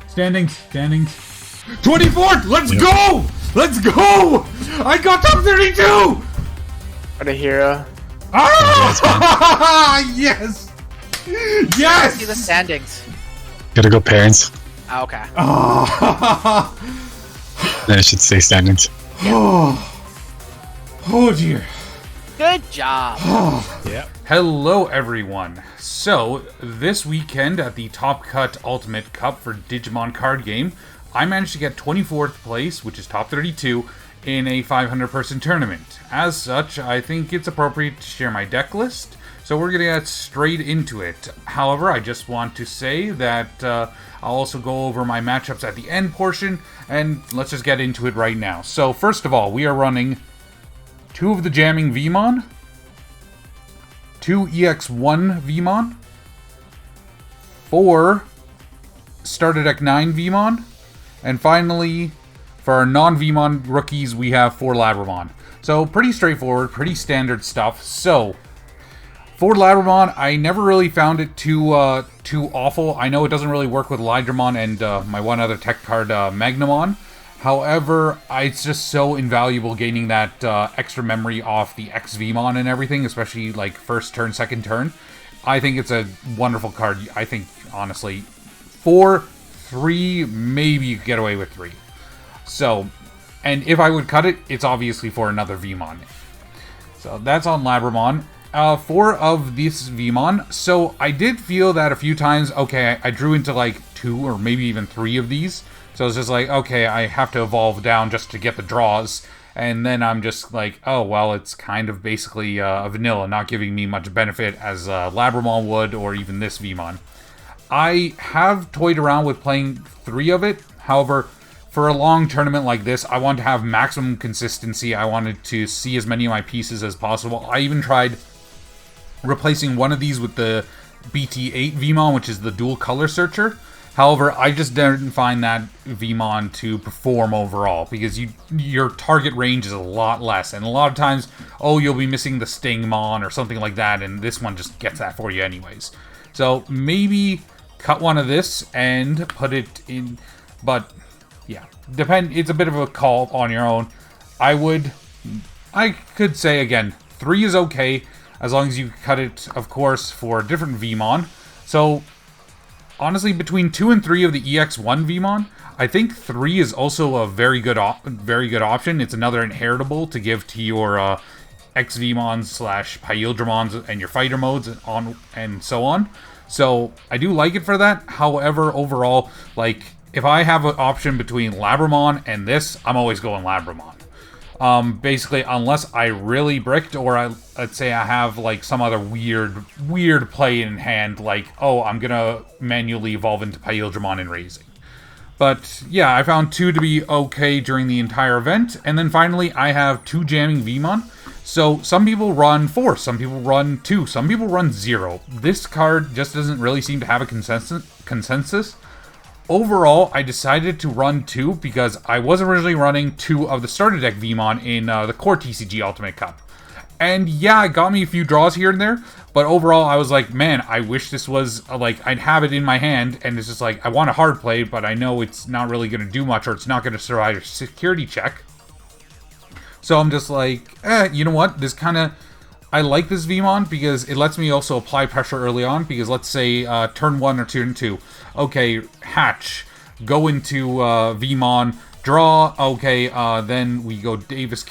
Standings. 24th! Let's go! Let's go! I got top 32! What a hero. Ah! Yes! Yes! See the standings. Gotta go parents. Oh, okay. Then it should say standings. Oh dear. Good job. Yep. Hello everyone. So, this weekend at the Top Cut Ultimate Cup for Digimon card game, I managed to get 24th place, which is top 32, in a 500 person tournament. As such, I think it's appropriate to share my deck list, so we're going to get straight into it. However, I just want to say that I'll also go over my matchups at the end portion, and let's just get into it right now. So, first of all, we are running 2 of the Jamming Vmon, 2 EX1 Vmon, 4 Starter Deck 9 Vmon, and finally, for our non-Vmon rookies, we have 4 Labramon. So, pretty straightforward, pretty standard stuff. So, for Labramon, I never really found it too awful. I know it doesn't really work with Imperialdramon and my one other tech card, Magnamon. However, it's just so invaluable gaining that extra memory off the XVmon and everything, especially like first turn, second turn. I think it's a wonderful card. I think, honestly, 4, 3, maybe you could get away with 3. So, and if I would cut it, it's obviously for another Vmon. So that's on Labramon. 4 of this Vmon. So I did feel that a few times, okay, I drew into like 2 or maybe even 3 of these. So it's just like, okay, I have to evolve down just to get the draws. And then I'm just like, oh, well, it's kind of basically a vanilla, not giving me much benefit as Labramon would, or even this Vmon. I have toyed around with playing 3 of it. However, for a long tournament like this, I want to have maximum consistency. I wanted to see as many of my pieces as possible. I even tried replacing one of these with the BT8 Vmon, which is the dual color searcher. However, I just didn't find that Vmon to perform overall, because your target range is a lot less, and a lot of times, oh, you'll be missing the Stingmon or something like that, and this one just gets that for you anyways. So maybe cut one of this and put it in, but yeah, it's a bit of a call on your own. I could say again, 3 is okay, as long as you cut it, of course, for a different Vmon. So, honestly, between 2 and 3 of the EX1 Vmon, I think 3 is also a very good option. It's another inheritable to give to your XVmons / Imperialdramons and your fighter modes and so on. So, I do like it for that. However, overall, like, if I have an option between Labramon and this, I'm always going Labramon. Basically, unless I really bricked, or let's say I have like some other weird play in hand, like, oh, I'm gonna manually evolve into Imperialdramon and Raising. But yeah, I found 2 to be okay during the entire event, and then finally I have 2 Jamming Vmon. So some people run 4, some people run 2, some people run 0. This card just doesn't really seem to have a consensus. Overall, I decided to run 2 because I was originally running 2 of the Starter Deck Vmon in the Core TCG Ultimate Cup. And yeah, it got me a few draws here and there, but overall I was like, man, I wish this was, like, I'd have it in my hand, and it's just like, I want a hard play, but I know it's not really going to do much, or it's not going to survive a security check. So I'm just like, you know what, I like this Vmon because it lets me also apply pressure early on, because let's say turn 1 or turn 2. Okay, hatch, go into Vmon, draw, okay, then we go Davis,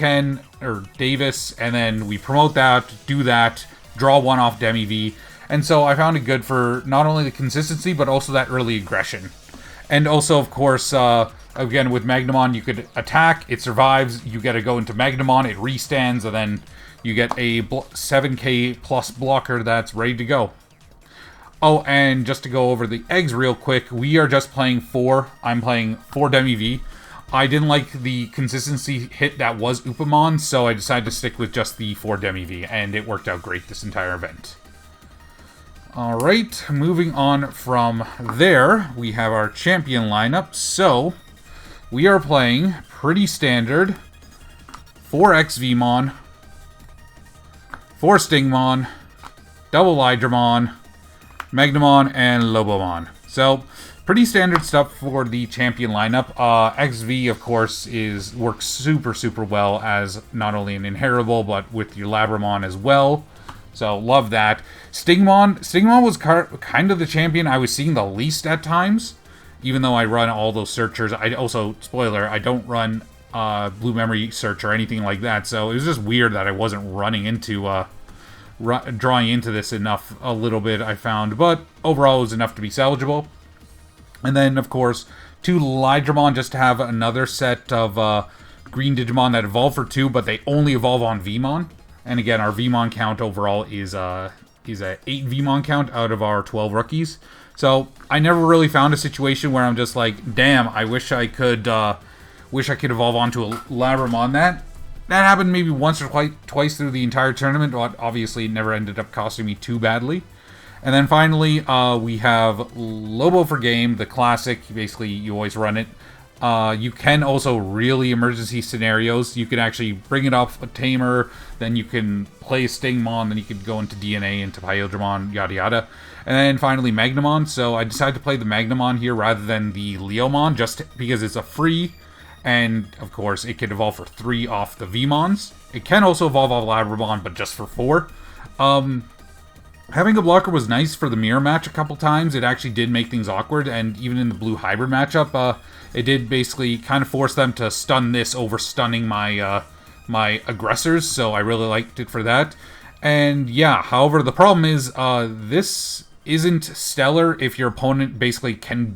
and then we promote that, do that, draw 1 off Demi V. And so I found it good for not only the consistency, but also that early aggression. And also, of course, again, with Magnamon, you could attack, it survives, you get to go into Magnamon, it restands, and then you get a 7k plus blocker that's ready to go. Oh, and just to go over the eggs real quick, we are just playing 4. I'm playing 4 Demi V. I didn't like the consistency hit that was Upamon, so I decided to stick with just the 4 Demi V, and it worked out great this entire event. Alright, moving on from there, we have our champion lineup. So, we are playing pretty standard 4 XVmon, 4 Stingmon, double Imperialdramon, Magnamon, and Lobomon. So, pretty standard stuff for the champion lineup. XV, of course, works super, super well as not only an inheritable, but with your Labramon as well. So, love that. Stingmon was kind of the champion I was seeing the least at times, even though I run all those searchers. I also, spoiler, I don't run Blue Memory Search or anything like that, so it was just weird that I wasn't running into, drawing into this enough a little bit, I found, but overall it was enough to be salvageable. And then, of course, 2 Lydramon just to have another set of green Digimon that evolve for 2, but they only evolve on Vmon. And again, our Vmon count overall is a 8 Vmon count out of our 12 rookies. So I never really found a situation where I'm just like, damn, I wish I could evolve onto a Labramon. That happened maybe once or twice through the entire tournament, but obviously it never ended up costing me too badly. And then finally, we have Lobo for game, the classic. Basically, you always run it. You can also really emergency scenarios. You can actually bring it off a Tamer, then you can play Stingmon, then you can go into DNA, into Imperialdramon, yada yada. And then finally Magnamon. So I decided to play the Magnamon here rather than the Leomon, just because it's a free, and of course it can evolve for 3 off the Vmons. It can also evolve off Labramon, but just for 4. Having a blocker was nice for the mirror match a couple times. It actually did make things awkward, and even in the blue hybrid matchup, it did basically kind of force them to stun this over stunning my my aggressors, so I really liked it for that. And yeah, however, the problem is this isn't stellar if your opponent basically can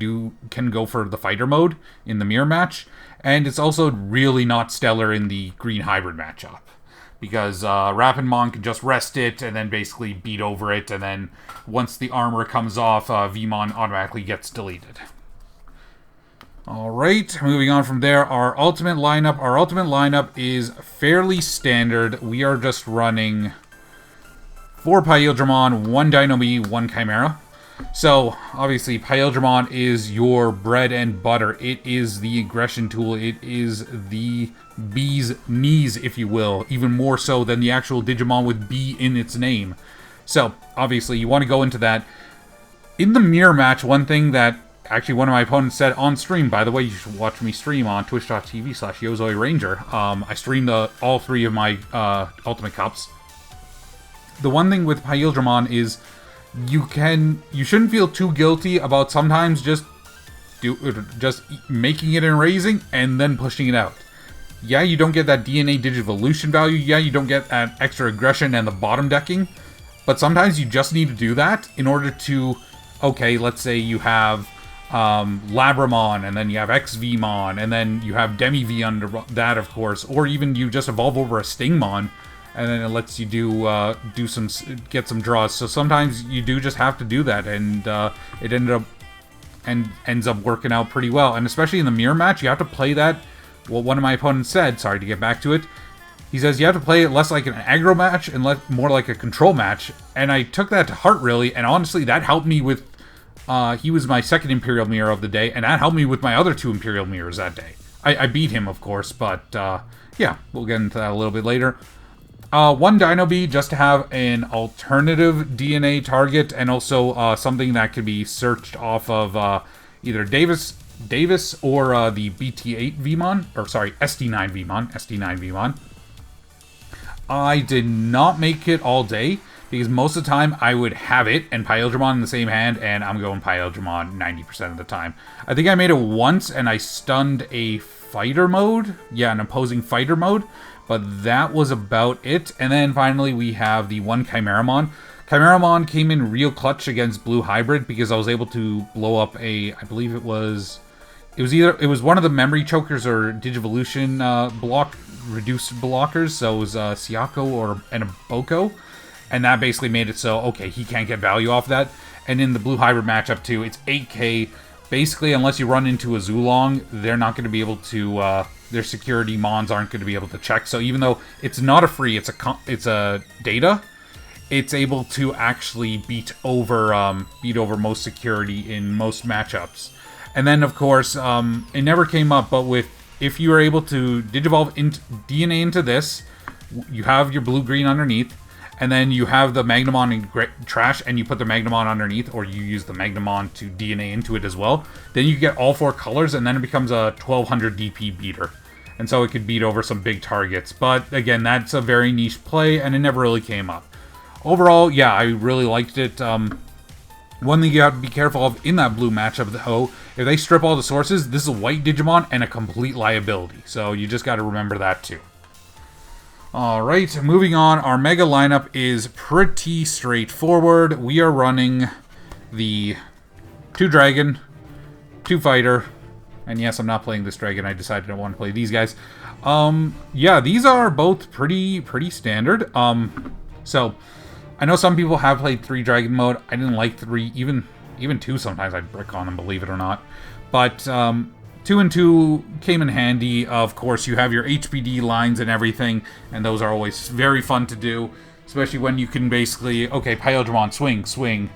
go for the fighter mode in the mirror match, and it's also really not stellar in the green hybrid matchup. Because Rapidmon can just rest it and then basically beat over it, and then once the armor comes off, Vmon automatically gets deleted. Alright, moving on from there, our ultimate lineup. Our ultimate lineup is fairly standard. We are just running 4 Imperialdramon, 1 Dino-Me, 1 Chimera. So, obviously, Imperialdramon is your bread and butter. It is the aggression tool. It is the bee's knees, if you will. Even more so than the actual Digimon with B in its name. So, obviously, you want to go into that. In the mirror match, one thing that actually one of my opponents said on stream, by the way, you should watch me stream on twitch.tv/YozoiRanger. I streamed all 3 of my Ultimate Cups. The one thing with Imperialdramon is you shouldn't feel too guilty about sometimes just making it and raising and then pushing it out. Yeah, you don't get that DNA Digivolution value. Yeah, you don't get that extra aggression and the bottom decking. But sometimes you just need to do that in order to, okay, let's say you have Labramon, and then you have XVmon, and then you have Demi-V under that, of course. Or even you just evolve over a Stingmon, and then it lets you get some draws. So sometimes you do just have to do that, and it ends up working out pretty well. And especially in the mirror match, you have to play that. Well, one of my opponents said, sorry to get back to it, he says you have to play it less like an aggro match and more like a control match. And I took that to heart, really, and honestly, that helped me with... he was my second Imperial Mirror of the day, and that helped me with my other 2 Imperial Mirrors that day. I beat him, of course, but yeah, we'll get into that a little bit later. 1 Dino-Bee, just to have an alternative DNA target, and also something that could be searched off of either Davis or the BT8 Vmon, or sorry, SD9 Vmon. I did not make it all day, because most of the time I would have it and Imperialdramon in the same hand, and I'm going Imperialdramon 90% of the time. I think I made it once, and I stunned a fighter mode. Yeah, an opposing fighter mode. But that was about it. And then finally we have the 1 Chimeramon. Chimeramon came in real clutch against Blue Hybrid because I was able to blow up I believe it was one of the memory chokers or Digivolution reduced blockers. So it was Siako and a Boko. And that basically made it so, okay, he can't get value off that. And in the Blue Hybrid matchup too, it's 8k. Basically, unless you run into a Zulong, they're not going to be able to... their security mons aren't going to be able to check. So even though it's not a free, it's a data, it's able to actually beat over most security in most matchups. And then of course, it never came up, but if you are able to Digivolve DNA into this, you have your blue-green underneath, and then you have the Magnamon in trash, and you put the Magnamon underneath, or you use the Magnamon to DNA into it as well, then you get all 4 colors, and then it becomes a 1200 DP beater. And so it could beat over some big targets. But again, that's a very niche play, and it never really came up. Overall, yeah, I really liked it. One thing you have to be careful of in that blue matchup, though, if they strip all the sources, this is a white Digimon and a complete liability. So you just got to remember that too. Alright, moving on. Our Mega lineup is pretty straightforward. We are running the 2 Dragon, 2 Fighter, and yes, I'm not playing this Dragon. I decided I want to play these guys. Yeah, these are both pretty standard. So, I know some people have played 3 Dragon mode. I didn't like 3, even 2 sometimes I'd brick on them, believe it or not. But, 2 and 2 came in handy. Of course, you have your HPD lines and everything, and those are always very fun to do. Especially when you can basically, okay, Imperialdramon, swing,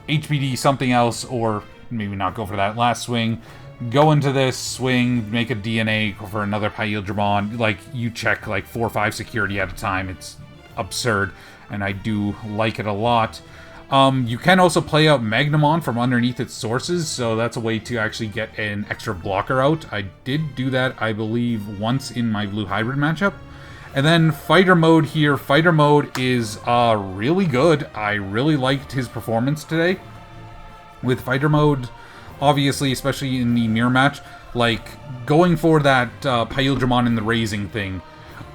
HPD something else, or maybe not go for that last swing, go into this, swing, make a DNA for another Imperialdramon. Like, you check like 4 or 5 security at a time. It's absurd, and I do like it a lot. You can also play out Magnamon from underneath its sources, so that's a way to actually get an extra blocker out. I did do that, I believe, once in my Blue Hybrid matchup. And then Fighter Mode here. Fighter Mode is really good. I really liked his performance today. With Fighter Mode, obviously, especially in the mirror match, like, going for that Imperialdramon in the raising thing.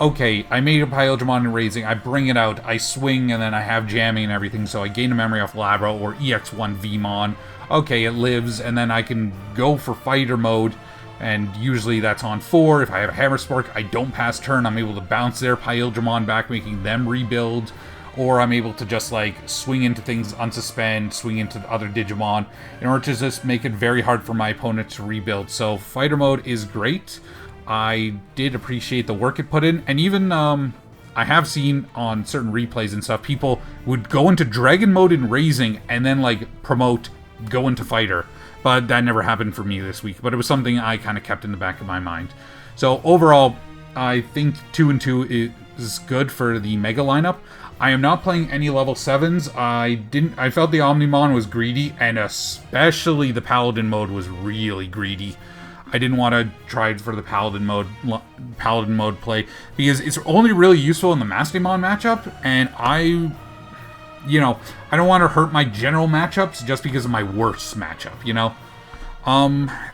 Okay, I made a Imperialdramon in raising, I bring it out, I swing, and then I have jamming and everything, so I gain a memory off Labra or EX1 Vmon. Okay, it lives, and then I can go for Fighter Mode, and usually that's on 4. If I have a Hammer Spark, I don't pass turn, I'm able to bounce their Imperialdramon back, making them rebuild. Or I'm able to just, like, swing into things, unsuspend, swing into the other Digimon, in order to just make it very hard for my opponent to rebuild. So, Fighter Mode is great. I did appreciate the work it put in, and even, I have seen on certain replays and stuff, people would go into Dragon Mode in Raising, and then, like, promote, go into Fighter. But that never happened for me this week, but it was something I kind of kept in the back of my mind. So, overall, I think 2 and 2 is good for the Mega lineup. I am not playing any level 7s. I felt the Omnimon was greedy, and especially the Paladin mode was really greedy. I didn't want to try for the Paladin mode play, because it's only really useful in the Mastemon matchup, and I don't want to hurt my general matchups just because of my worst matchup, you know?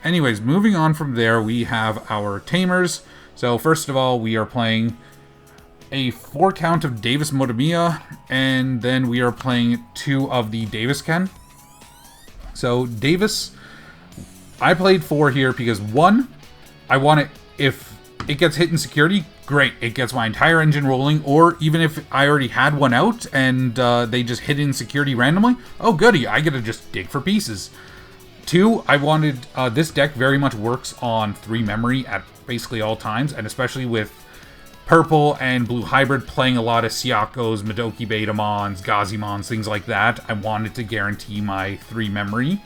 Anyways, moving on from there, we have our Tamers. So first of all, we are playing a 4 count of Davis Motomiya, and then we are playing 2 of the Davis Ken. So Davis, I played 4 here because 1, I want it, if it gets hit in security, great, it gets my entire engine rolling, or even if I already had one out and they just hit in security randomly, oh goody, I get to just dig for pieces. 2, I wanted, this deck very much works on 3 memory at basically all times, and especially with Purple and Blue Hybrid playing a lot of Siakos, Madoki Betamons, Gazimons, things like that. I wanted to guarantee my 3 memory.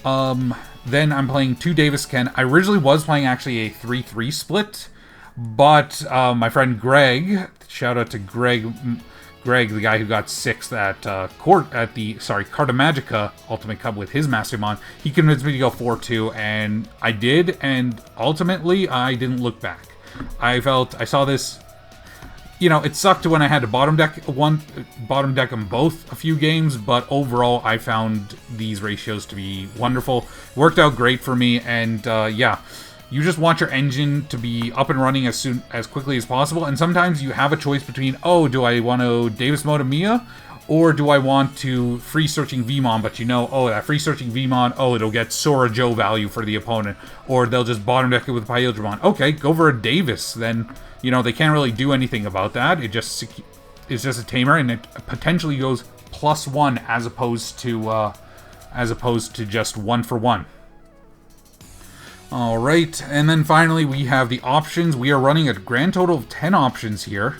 Then I'm playing 2 Davis Ken. I originally was playing actually a 3-3 split, but my friend Greg, shout out to Greg, the guy who got 6th at Cartamagica Ultimate Cup with his Mastermon, he convinced me to go 4-2, and I did, and ultimately I didn't look back. I saw this, it sucked when I had to bottom deck them both a few games, but overall I found these ratios to be wonderful. Worked out great for me, and yeah, you just want your engine to be up and running as quickly as possible, and sometimes you have a choice between, oh, do I want to Davis Motomiya, or do I want to free searching Vmon, but oh, that free searching Vmon, oh, it'll get Sora Joe value for the opponent, or they'll just bottom deck it with Imperialdramon. Okay, go for a Davis, then, they can't really do anything about that. It's just a tamer, and it potentially goes +1 as opposed to just 1 for 1. Alright, and then finally we have the options. We are running a grand total of 10 options here.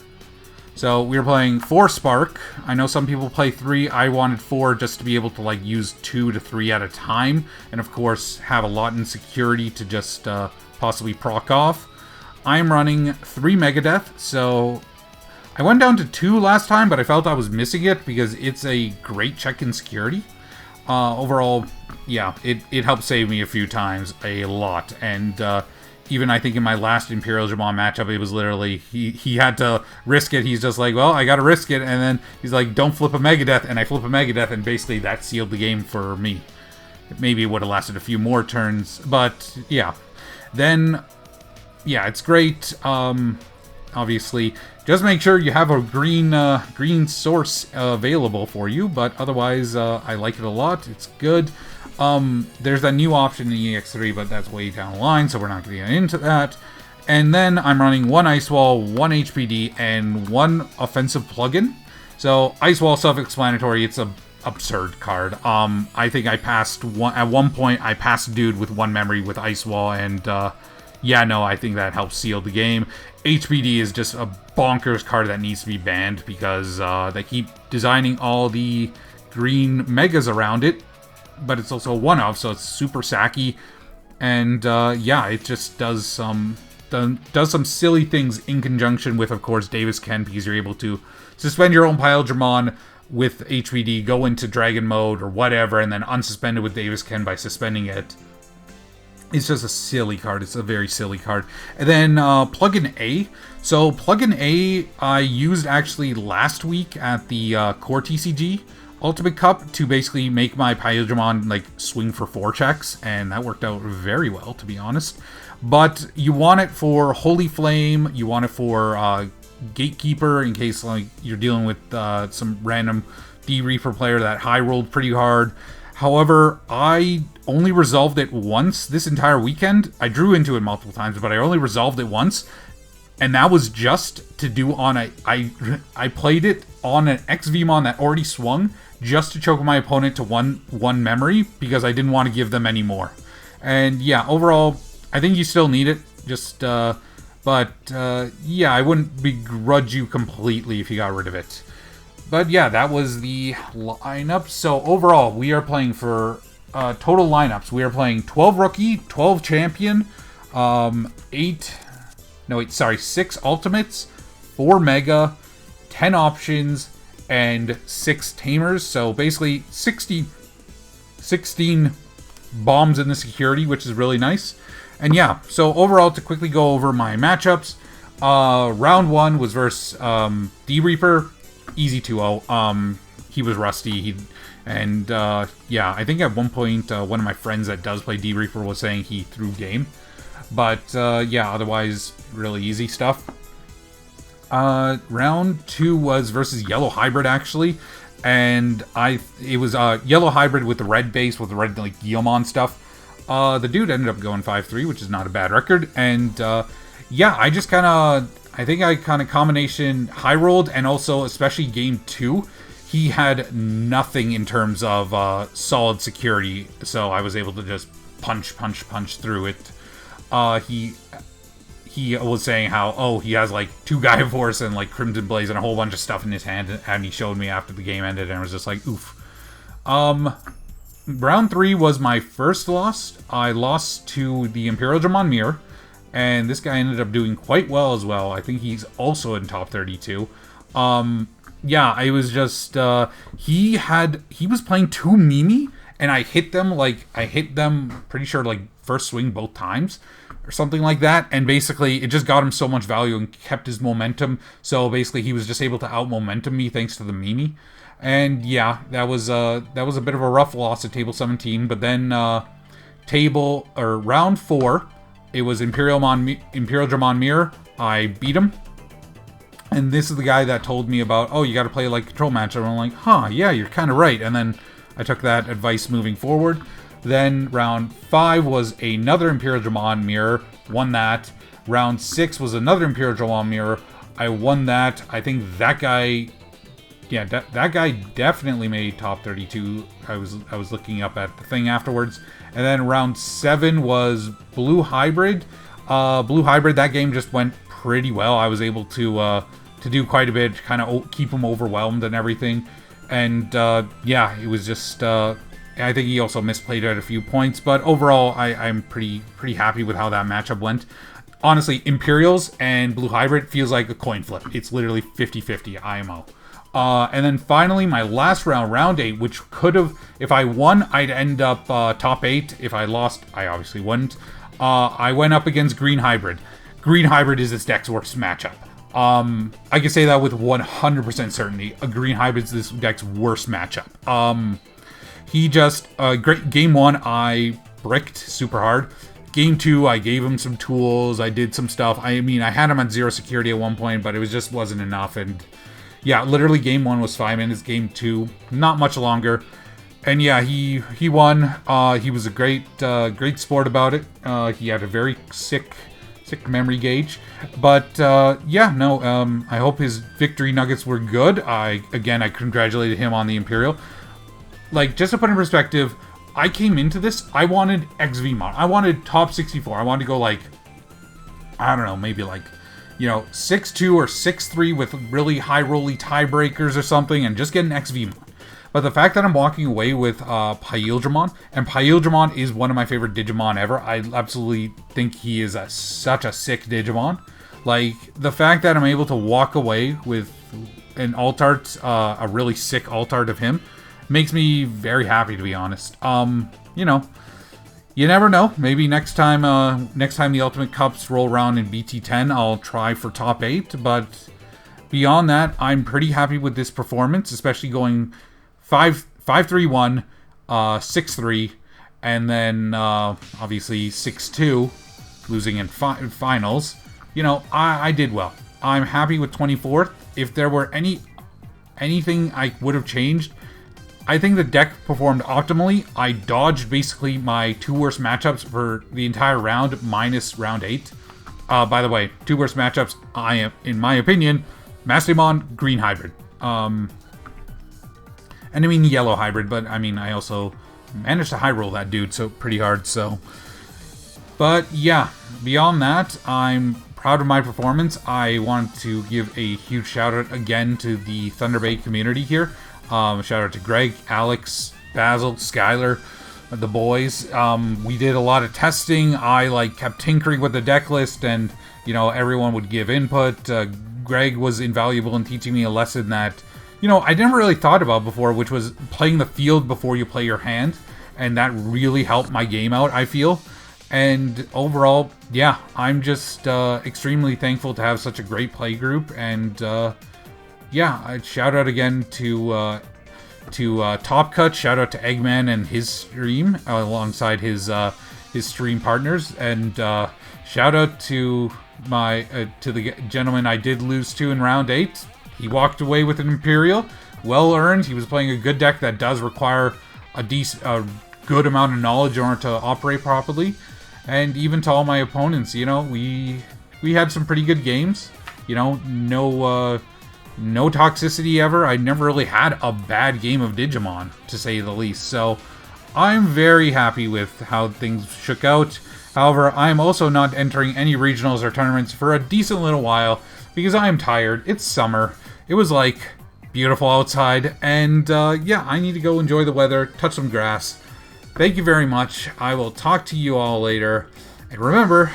So we're playing 4 Spark. I know some people play 3. I wanted 4 just to be able to use 2 to 3 at a time, and of course have a lot in security to just possibly proc off. I'm running 3 Megadeth, so I went down to 2 last time, but I felt I was missing it because it's a great check-in security. Overall, yeah, it helped save me a few times, a lot. And even I think in my last Imperialdramon matchup, it was literally, he had to risk it. He's just like, well, I gotta risk it. And then he's like, don't flip a Megadeth. And I flip a Megadeth, and basically that sealed the game for me. Maybe it would have lasted a few more turns, but yeah. Then, yeah, it's great. Obviously, just make sure you have a green source available for you, but otherwise, I like it a lot. It's good. There's that new option in EX3, but that's way down the line, so we're not going to get into that. And then I'm running 1 Ice Wall, 1 HPD, and 1 offensive plugin. So Ice Wall, self-explanatory. It's a absurd card. I think I passed at one point. I passed dude with 1 memory with Ice Wall, and yeah, no, I think that helps seal the game. HPD is just a bonkers card that needs to be banned because they keep designing all the green megas around it, but it's also a one-of, so it's super sacky, and yeah, it just does some silly things in conjunction with, of course, Davis Ken, because you're able to suspend your own Imperialdramon with HPD, go into Dragon mode or whatever, and then unsuspend it with Davis Ken by suspending it. It's just a silly card. It's a very silly card. And then Plugin A. So Plugin A I used actually last week at the Core TCG Ultimate Cup to basically make my Imperialdramon like swing for 4 checks, and that worked out very well, to be honest. But you want it for Holy Flame. You want it for Gatekeeper in case like you're dealing with some random D-Reaper player that high rolled pretty hard. However, I only resolved it once this entire weekend. I drew into it multiple times, but I only resolved it once. And that was just to do on I played it on an XVmon that already swung just to choke my opponent to one memory because I didn't want to give them any more. And yeah, overall, I think you still need it. Just, but yeah, I wouldn't begrudge you completely if you got rid of it. But yeah, that was the lineup. So overall, we are playing for total lineups. We are playing 12 rookie, 12 champion, 6 ultimates, 4 mega, 10 options, and 6 tamers. So basically 16 bombs in the security, which is really nice. And yeah, so overall, to quickly go over my matchups, round 1 was versus D-Reaper. Easy 2-0. He was rusty. Yeah, I think at one point, one of my friends that does play D-Reaper was saying he threw game. But, yeah, otherwise, really easy stuff. Round 2 was versus Yellow Hybrid, actually. And it was Yellow Hybrid with the red base, with the red, like, Guillemon stuff. The dude ended up going 5-3, which is not a bad record. And, yeah, I just kind of... I think I kind of combination high rolled, and also especially game 2, he had nothing in terms of solid security, so I was able to just punch through it. He was saying how he has like 2 Gaia Force and like Crimson Blaze and a whole bunch of stuff in his hand, and he showed me after the game ended, and I was just like, oof. Round 3 was my first loss. I lost to the Imperialdramon Mirror. And this guy ended up doing quite well as well. I think he's also in top 32. Yeah, I was just... he was playing 2 Mimi, and I hit them, pretty sure, like, first swing both times, or something like that. And basically, it just got him so much value and kept his momentum. So basically, he was just able to out-momentum me thanks to the Mimi. And yeah, that was a bit of a rough loss at table 17. But then, round 4... It was Imperialdramon Mirror. I beat him. And this is the guy that told me about, oh, you got to play like control match. And I'm like, huh, yeah, you're kind of right. And then I took that advice moving forward. Then round 5 was another Imperialdramon Mirror. Won that. Round 6 was another Imperialdramon Mirror. I won that. I think that guy... Yeah, that guy definitely made top 32. I was looking up at the thing afterwards. And then round 7 was Blue Hybrid. Blue Hybrid, that game just went pretty well. I was able to do quite a bit, kind of keep him overwhelmed and everything. And yeah, it was just... I think he also misplayed at a few points. But overall, I'm pretty happy with how that matchup went. honestly, Imperials and Blue Hybrid feels like a coin flip. It's literally 50-50 IMO. And then finally, my last round, round 8, which could have, if I won, I'd end up top 8. If I lost, I obviously wouldn't. I went up against Green Hybrid. Green Hybrid is this deck's worst matchup. I can say that with 100% certainty. A Green Hybrid's this deck's worst matchup. He just, great game 1, I bricked super hard. Game 2, I gave him some tools. I did some stuff. I mean, I had him at 0 security at one point, but it just wasn't enough. And yeah, literally game 1 was 5 minutes. Game 2, not much longer. And yeah, he won. He was a great sport about it. He had a very sick memory gauge. But yeah, no, I hope his victory nuggets were good. I congratulated him on the Imperial. Like, just to put in perspective, I came into this, I wanted XVMon. I wanted top 64. I wanted to go like, I don't know, maybe like, 6-2 or 6-3 with really high rolly tiebreakers or something and just get an XVMon. But the fact that I'm walking away with Imperialdramon, and Imperialdramon is one of my favorite Digimon ever. I absolutely think he is such a sick Digimon. Like, the fact that I'm able to walk away with an alt art, a really sick alt art of him, makes me very happy, to be honest. You never know. Maybe next time the Ultimate Cups roll around in BT10, I'll try for top 8. But beyond that, I'm pretty happy with this performance, especially going 5-3-1, 6-3, and then obviously 6-2, losing in finals. I did well. I'm happy with 24th. If there were anything I would have changed, I think the deck performed optimally. I dodged basically my 2 worst matchups for the entire round, minus round 8. By the way, 2 worst matchups, in my opinion, Mastemon, Green Hybrid. And I mean Yellow Hybrid, but I mean, I also managed to high roll that dude, so pretty hard, so. But yeah, beyond that, I'm proud of my performance. I want to give a huge shout out again to the Thunder Bay community here. Shout out to Greg, Alex, Basil, Skylar, the boys. We did a lot of testing. I kept tinkering with the deck list, and everyone would give input. Greg was invaluable in teaching me a lesson that I never really thought about before, which was playing the field before you play your hand, and that really helped my game out, I feel. And overall, yeah, I'm just extremely thankful to have such a great play group, and yeah, shout out again to Top Cut. Shout out to Eggman and his stream alongside his stream partners, and shout out to the gentleman I did lose to in round 8. He walked away with an Imperial, well earned. He was playing a good deck that does require a good amount of knowledge in order to operate properly. And even to all my opponents, we had some pretty good games. No toxicity ever. I never really had a bad game of Digimon, to say the least. So I'm very happy with how things shook out. However, I'm also not entering any regionals or tournaments for a decent little while because I am tired. It's summer. It was beautiful outside, and yeah, I need to go enjoy the weather, touch some grass. Thank you very much. I will talk to you all later. And remember,